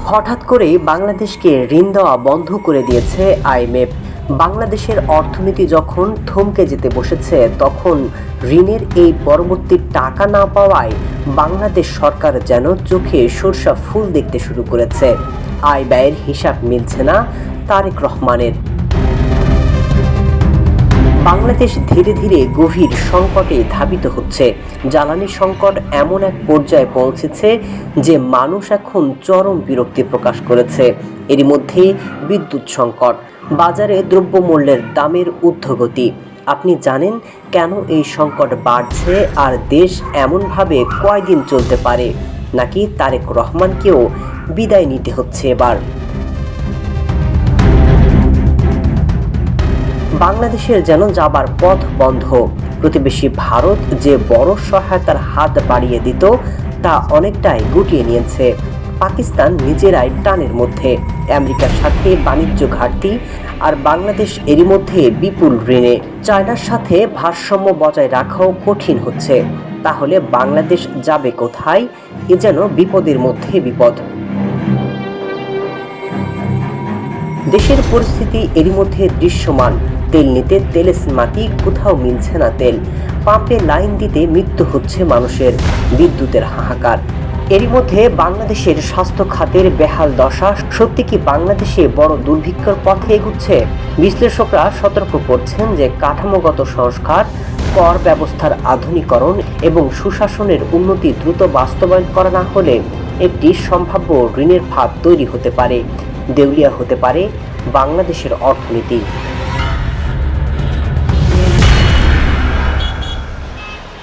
হঠাৎ করে বাংলাদেশকে ঋণ দেওয়া বন্ধ করে দিয়েছে আইএমএফ। বাংলাদেশের অর্থনীতি যখন থমকে যেতে বসেছে, তখন ঋণের এই পরবর্তী টাকা না পাওয়ায় বাংলাদেশ সরকার যেন চোখে সরষা ফুল দেখতে শুরু করেছে। আয় ব্যয়ের হিসাব মিলছে না তারেক রহমানের। বাংলাদেশ ধীরে ধীরে গভীর সংকটে ধাবিত হচ্ছে। জ্বালানি সংকট এমন এক পর্যায়ে পৌঁছেছে যে মানুষ এখন চরম বিরক্তি প্রকাশ করেছে। এরই মধ্যে বিদ্যুৎ সংকট, বাজারে দ্রব্যমূল্যের দামের ঊর্ধ্বগতি। আপনি জানেন কেন এই সংকট বাড়ছে আর দেশ এমনভাবে কয়দিন চলতে পারে, নাকি তারেক রহমানকেও বিদায় নিতে হচ্ছে এবার? বাংলাদেশের যেন যাবার পথ বন্ধ। প্রতিবেশী ভারত যে বড় সহায়তার হাত বাড়িয়ে দিত, তা অনেকটাই গুটিয়ে নিয়েছে। পাকিস্তান নিজেরাই টানের মধ্যে, আমেরিকার সাথে বাণিজ্য ঘাটতি, আর বাংলাদেশ এরই মধ্যে বিপুল ঋণে। চায়নার সাথে ভারসাম্য বজায় রাখাও কঠিন হচ্ছে। তাহলে বাংলাদেশ যাবে কোথায়? এ যেন বিপদের মধ্যে বিপদ। দেশের পরিস্থিতি এরই মধ্যে দৃশ্যমান। তেল নিতে তেলেসমাতি, কোথাও মিলছে না তেল। পাম্পে লাইন দিতে মৃত্যু হচ্ছে মানুষের। বিদ্যুতের হাহাকার। এরই মধ্যে বাংলাদেশের স্বাস্থ্য খাতের বেহাল দশা। সত্যি কি বাংলাদেশে বড় দুর্ভিক্ষের পথে এগুচ্ছে? বিশ্লেষকরা সতর্ক করছেন যে কাঠামোগত সংস্কার, কর ব্যবস্থার আধুনিকরণ এবং সুশাসনের উন্নতি দ্রুত বাস্তবায়ন করা না হলে একটি সম্ভাব্য ঋণের ফাঁদ তৈরি হতে পারে। দেউলিয়া হতে পারে বাংলাদেশের অর্থনীতি।